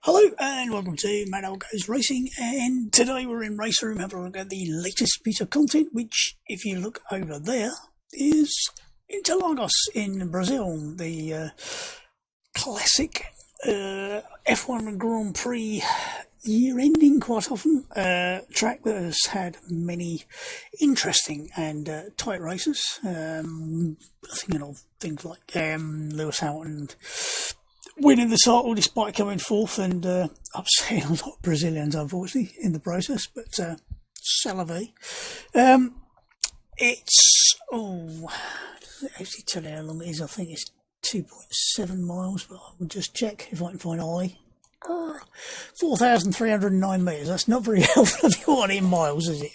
Hello and welcome to Mad Old Goes Racing, and today we're in Raceroom having a look at the latest piece of content, which, if you look over there, is Interlagos in Brazil, the classic F1 Grand Prix year-ending quite often, track that has had many interesting and tight races. Thinking of things like Lewis Hamilton winning the title despite coming fourth and upsetting a lot of Brazilians, unfortunately, in the process. But c'est la vie. It's does it actually tell you how long it is? I think it's 2.7 miles, but I will just check if I can find 4,309 metres. That's not very helpful if you want it in miles, is it?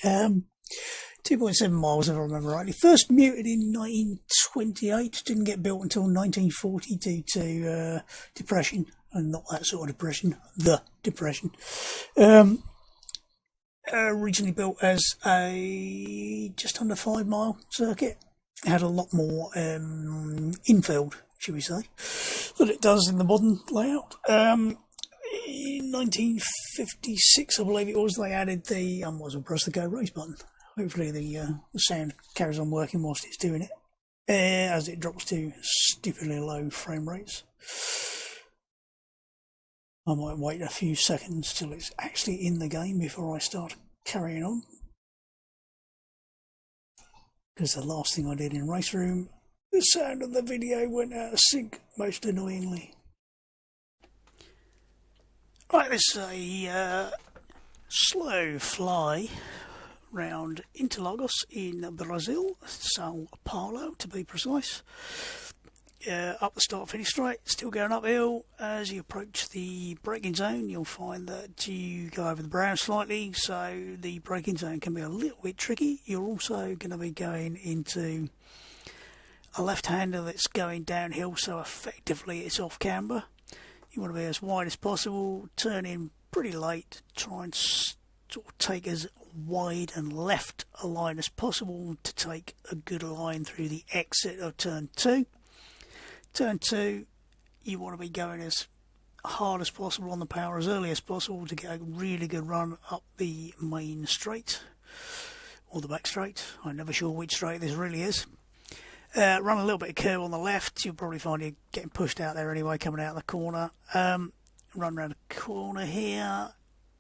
2.7 miles, if I remember rightly. First muted in 1928, didn't get built until 1940 due to depression, and not that sort of depression, the depression. Originally built as a just under 5 mile circuit. It had a lot more infield, should we say, than it does in the modern layout. In 1956, I believe it was, they added the press the go race button. Hopefully the sound carries on working whilst it's doing it, as it drops to stupidly low frame rates. I might wait a few seconds till it's actually in the game before I start carrying on, because the last thing I did in Raceroom, the sound of the video went out of sync, most annoyingly. Right, this is a slow fly round Interlagos in Brazil, Sao Paulo to be precise. Up the start finish straight, still going uphill. As you approach the braking zone, you'll find that you go over the brown slightly, so the braking zone can be a little bit tricky. You're also going to be going into a left-hander that's going downhill, so effectively it's off camber. You want to be as wide as possible, turn in pretty late, try and sort of take as wide and left a line as possible to take a good line through the exit of turn 2. Turn 2, you want to be going as hard as possible on the power as early as possible to get a really good run up the main straight, or the back straight. I'm never sure which straight this really is. Run a little bit of curve on the left. You'll probably find you getting pushed out there anyway, coming out of the corner. Run around the corner here.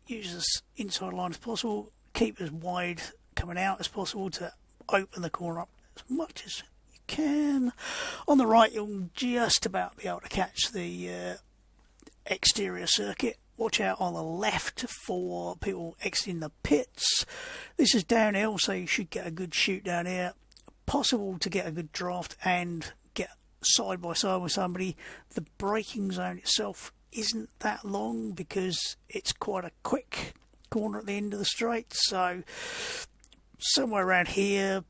Use as inside line as possible. Keep as wide coming out as possible to open the corner up as much as you can. On the right, you'll just about be able to catch the exterior circuit. Watch out on the left for people exiting the pits. This is downhill, so you should get a good shoot down here. Possible to get a good draft and get side by side with somebody. The braking zone itself isn't that long because it's quite a quick corner at the end of the straight, so somewhere around here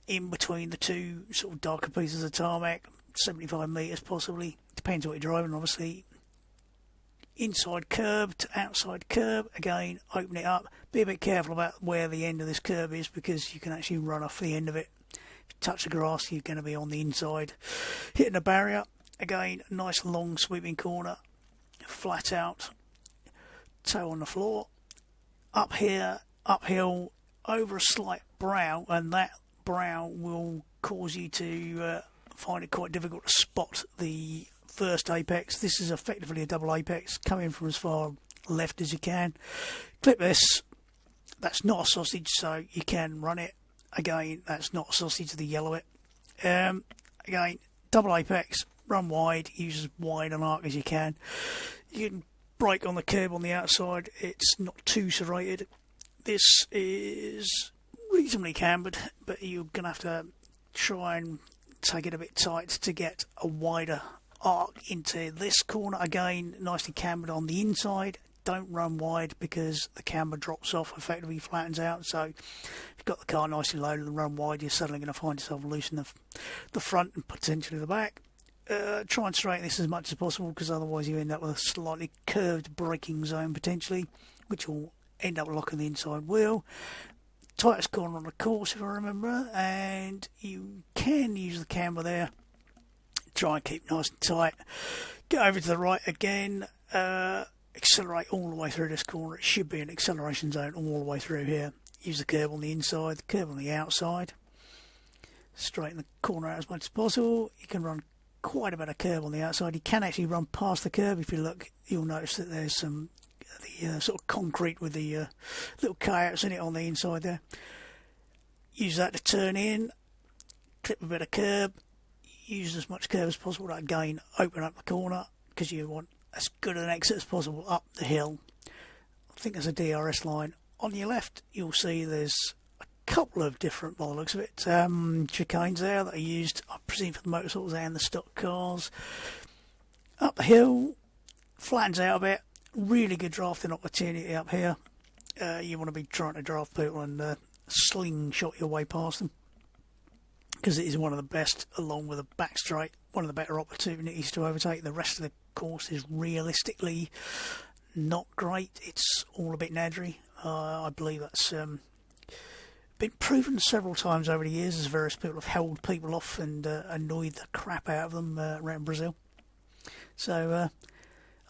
in between the two sort of darker pieces of tarmac, 75 metres possibly, depends what you're driving obviously. Inside curb to outside curb, again open it up, be a bit careful about where the end of this curb is because you can actually run off the end of it. If you touch the grass, you're going to be on the inside hitting a barrier. Again, a nice long sweeping corner, flat out, toe on the floor. Up here, uphill, over a slight brow, and that brow will cause you to find it quite difficult to spot the first apex. This is effectively a double apex, coming from as far left as you can. Clip this. That's not a sausage, so you can run it. Again, that's not a sausage, the yellow it. Again, double apex, run wide, use as wide an arc as you can. You can brake on the curb on the outside, it's not too serrated. This is reasonably cambered, but you're going to have to try and take it a bit tight to get a wider arc into this corner. Again, nicely cambered on the inside. Don't run wide because the camber drops off, effectively flattens out. So if you've got the car nicely loaded and run wide, you're suddenly going to find yourself loose in the front and potentially the back. Try and straighten this as much as possible because otherwise you end up with a slightly curved braking zone potentially, which will end up locking the inside wheel. Tightest corner on the course, if I remember, and you can use the camber there. Try and keep nice and tight. Get over to the right again. accelerate all the way through this corner. It should be an acceleration zone all the way through here. Use the curb on the inside, the curb on the outside. Straighten the corner out as much as possible. You can run quite a bit of curb on the outside. You can actually run past the curb. If you look, you'll notice that there's some sort of concrete with the little cutouts in it on the inside there. Use that to turn in, clip a bit of curb, use as much curb as possible to again open up the corner, because you want as good an exit as possible up the hill. I think there's a DRS line. On your left, you'll see there's a couple of different, by the looks of it, chicanes there that are used, I presume, for the motorcycles and the stock cars. Up the hill, flattens out a bit, really good drafting opportunity up here. You want to be trying to draft people and slingshot your way past them, because it is one of the best, along with a back straight, one of the better opportunities to overtake. The rest of the course is realistically not great. It's all a bit nadry. I believe that's been proven several times over the years, as various people have held people off and annoyed the crap out of them around Brazil. So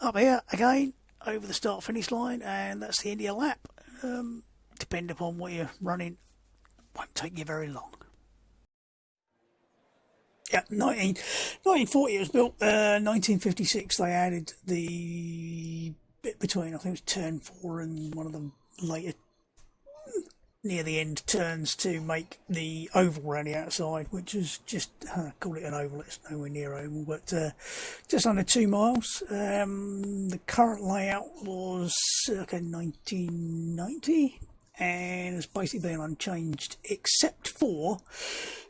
up here again, over the start finish line, and that's the end of your lap. Depending upon what you're running, won't take you very long. Yeah, 1940 it was built. 1956 they added the bit between, I think it was turn 4 and one of the later near the end turns, to make the oval around the outside, which is just, call it an oval, it's nowhere near oval, but just under 2 miles. The current layout was circa 1990 and has basically been unchanged, except for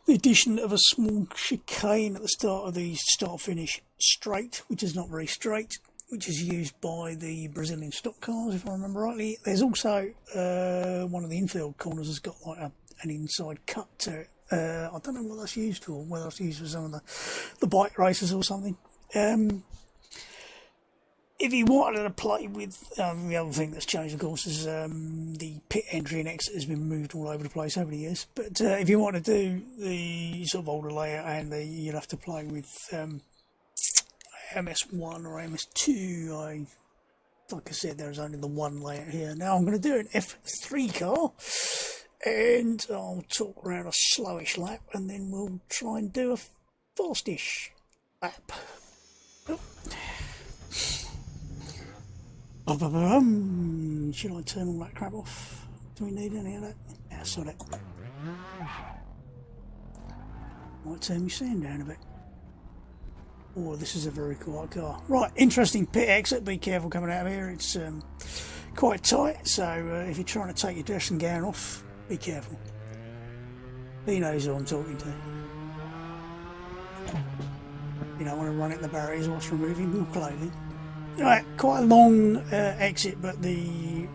the addition of a small chicane at the start of the start-finish straight, which is not very straight, which is used by the Brazilian stock cars, if I remember rightly. There's also one of the infield corners has got like an inside cut to it. I don't know what that's used for, whether it's used for some of the bike races or something. If you wanted to play with, the other thing that's changed, of course, is the pit entry and exit has been moved all over the place over the years. But if you want to do the sort of older layout, and you'd have to play with MS1 or MS2. Like I said, there's only the one layout here. Now I'm going to do an F3 car, and I'll talk around a slowish lap, and then we'll try and do a fastish lap. Oh. Should I turn all that crap off? Do we need any of that? Yeah, sod it. Might turn my sound down a bit. Oh, this is a very quiet car. Right, interesting pit exit. Be careful coming out of here. It's quite tight, so if you're trying to take your dressing gown off, be careful. He knows who I'm talking to. You don't want to run it in the barriers whilst removing your clothing. Right, quite a long exit, but the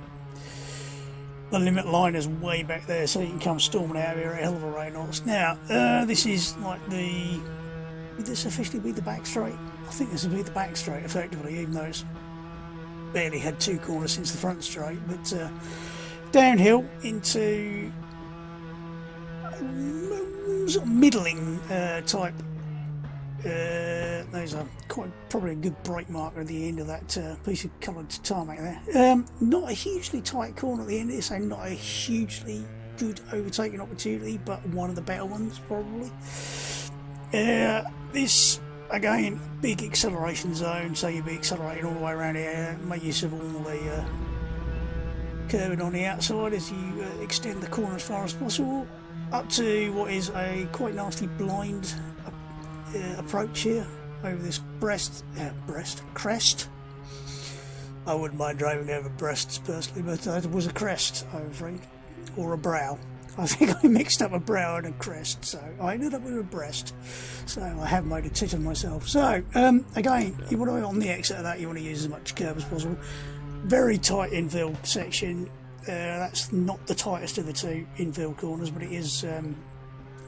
limit line is way back there, so you can come storming out of here at a hell of a rate. Now, this is like the... Would this officially be the back straight? I think this would be the back straight, effectively, even though it's barely had 2 corners since the front straight. But downhill into sort of middling type. There's probably a good brake marker at the end of that piece of coloured tarmac there. Not a hugely tight corner at the end of this, so not a hugely good overtaking opportunity, but one of the better ones probably. This, again, big acceleration zone, so you'll be accelerating all the way around here. Make use of all the curbing on the outside as you extend the corner as far as possible, up to what is a quite nasty blind approach here over this crest. I wouldn't mind driving over breasts personally, but it was a crest, I'm afraid, or a brow. I think I mixed up a brow and a crest, so I ended up with a breast. So I have made a tit of myself. So again, you want to, on the exit of that, you want to use as much curb as possible. Very tight infield section. That's not the tightest of the 2 infield corners, but it is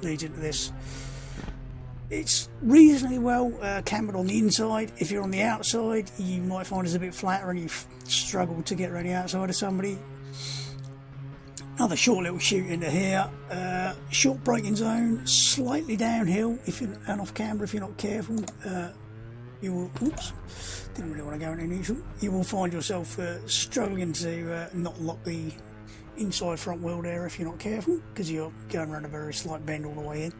leads into this. It's reasonably well cambered on the inside. If you're on the outside, you might find it's a bit flatter and you've struggled to get around the outside of somebody. Another short little shoot into here. Short braking zone, slightly downhill if you're and off camber if you're not careful. you will, oops, didn't really want to go into neutral, you will find yourself struggling to not lock the inside front wheel there if you're not careful, because you're going around a very slight bend all the way in.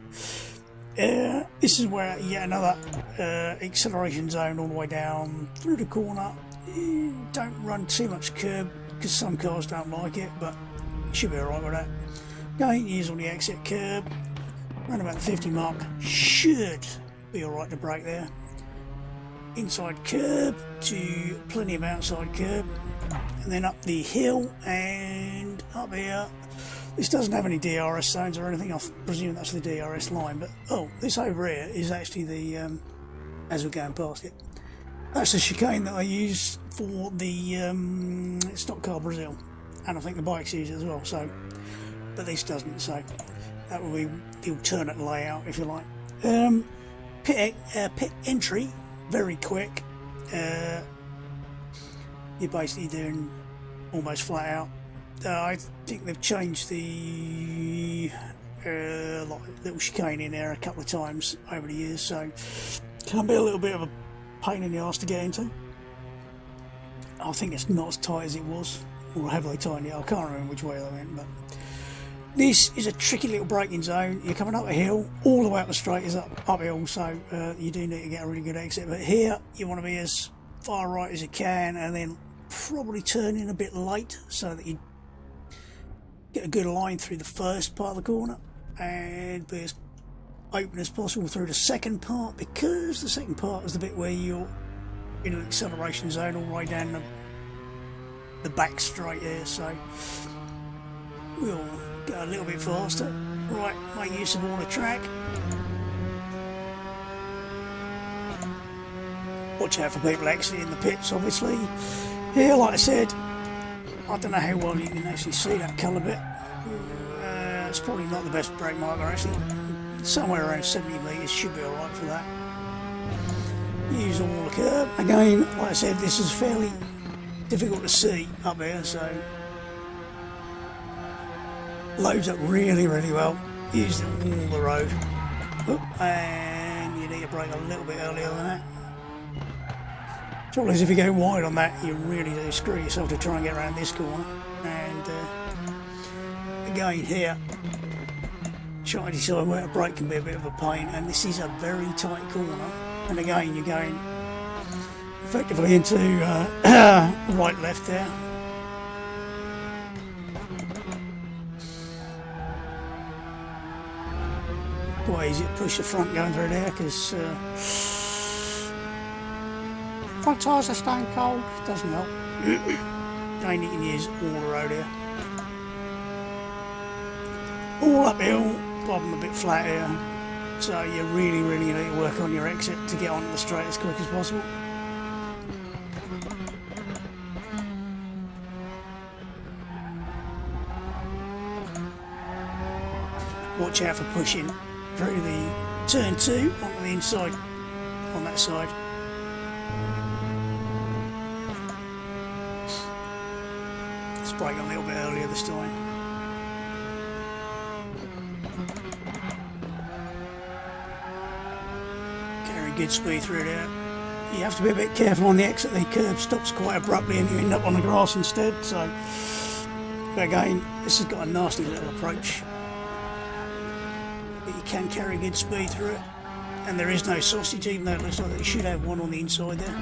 This is where yet another acceleration zone all the way down through the corner. Don't run too much curb because some cars don't like it, but you should be alright with that. Going to use on the exit curb, around about the 50 mark, should be alright to brake there. Inside curb to plenty of outside curb, and then up the hill and up here. This doesn't have any DRS zones or anything. I presume that's the DRS line, but oh, this over here is actually the as we're going past it, that's the chicane that I use for the stock car Brazil, and I think the bikes use it as well. So, but this doesn't. So that will be the alternate layout, if you like. Pit entry, very quick. You're basically doing almost flat out. I think they've changed the like little chicane in there a couple of times over the years, so can be a little bit of a pain in the arse to get into. I think it's not as tight as it was, or have they tightened it? I can't remember which way they went, but this is a tricky little braking zone. You're coming up a hill, all the way up the straight is uphill, so you do need to get a really good exit. But here you want to be as far right as you can, and then probably turn in a bit late so that you get a good line through the first part of the corner, and be as open as possible through the second part, because the second part is the bit where you're in an acceleration zone all the way down the back straight there. So we'll go a little bit faster. Right, make use of all the track. Watch out for people exiting the pits, obviously. Here, like I said, I don't know how well you can actually see that colour bit. It's probably not the best brake marker, actually. Somewhere around 70 metres should be alright for that. Use all the curb. Again, like I said, this is fairly difficult to see up here, so loads up really, really well. Use all the road. And you need to brake a little bit earlier than that. Trouble is, if you go wide on that, you really do screw yourself to try and get around this corner. And again here, trying to decide where to brake can be a bit of a pain, and this is a very tight corner. And again, you're going effectively into right left there. Quite easy to push the front going through there, because front tyres are staying cold, doesn't help. Again, you can use all the road here. All uphill, bottom a bit flat here. So you really, really need to work on your exit to get onto the straight as quick as possible. Watch out for pushing through the turn 2 onto the inside on that side. Let's brake a little bit earlier this time. Good speed through there. You have to be a bit careful on the exit. The curb stops quite abruptly and you end up on the grass instead. So, but again, this has got a nasty little approach, but you can carry good speed through it. And there is no sausage, even though it looks like you should have one on the inside there.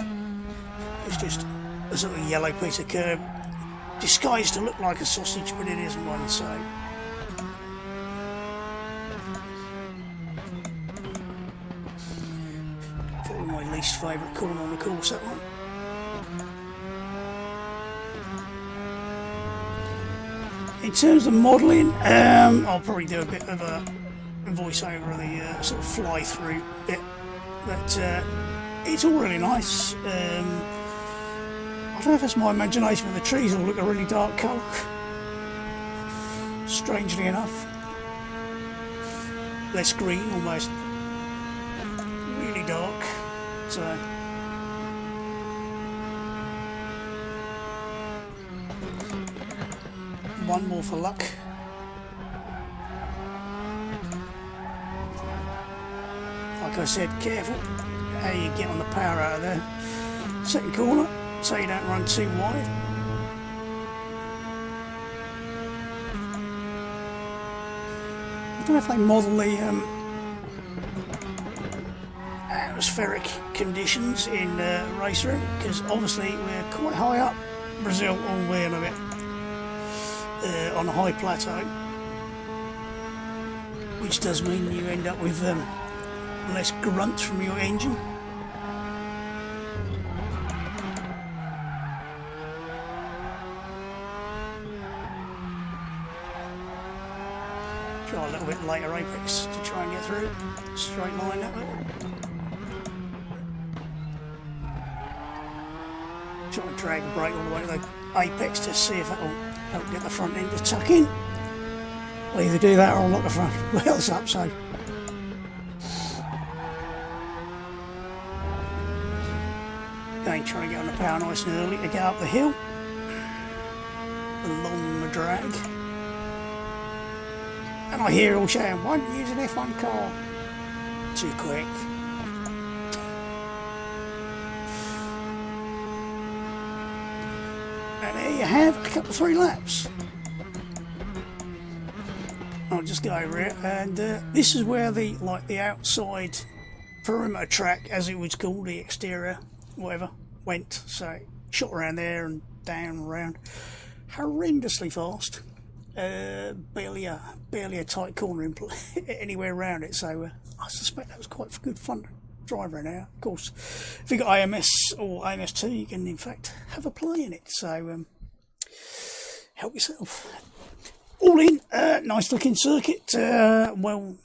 It's just a sort of yellow piece of curb disguised to look like a sausage, but it isn't one. So my least favourite corner on the course, that one. In terms of modelling, I'll probably do a bit of a voiceover of the sort of fly through bit, but it's all really nice. I don't know if it's my imagination, but the trees all look a really dark colour, strangely enough. Less green, almost really dark. So one more for luck. Like I said, careful. how you get on the power out of there. Second corner, so you don't run too wide. I don't know if they model the atmospheric conditions in Raceroom, because obviously we're quite high up Brazil, all the way in a bit on a high plateau, which does mean you end up with less grunt from your engine. Try a little bit later apex to try and get through. Straight line that way. Try and drag the brake all the way to the apex to see if that will help get the front end to tuck in. I'll either do that or I'll lock the front wheels up, so. Again, trying to get on the power nice and early to go up the hill. Along the drag. And I hear all shouting, "Won't use an F1 car." Too quick. And there you have a couple of 3 laps. I'll just go over it, and this is where the outside perimeter track, as it was called, the exterior, whatever, went. So shot around there and down and around, horrendously fast. Barely a tight corner anywhere around it. So I suspect that was quite good fun to drive around there. Of course, if you got AMS or AMS2, you can in fact have a play in it. So help yourself. All in, nice looking circuit, well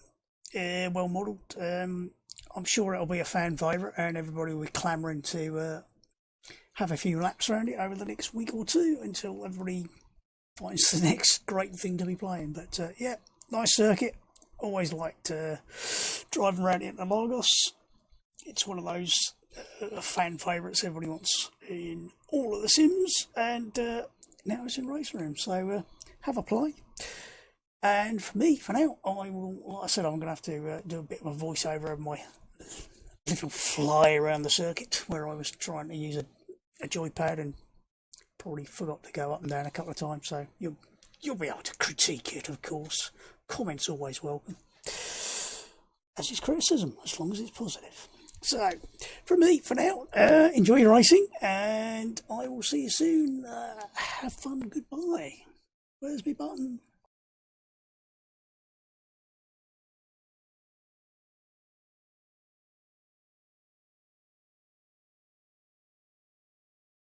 modelled. I'm sure it'll be a fan favourite, and everybody will be clamouring to have a few laps around it over the next week or two until everybody finds the next great thing to be playing. But yeah, nice circuit. Always liked driving around it in Interlagos. It's one of those fan favourites everybody wants in all of the sims, and now it's in Raceroom. So have a play. And for me, for now, I will, like I said, I'm going to have to do a bit of a voiceover of my little fly around the circuit, where I was trying to use a joypad and probably forgot to go up and down a couple of times. So you'll be able to critique it, of course. Comments always welcome, as is criticism, as long as it's positive. So from me, for now, enjoy your racing, and I will see you soon. Have fun. Goodbye. Where's my button?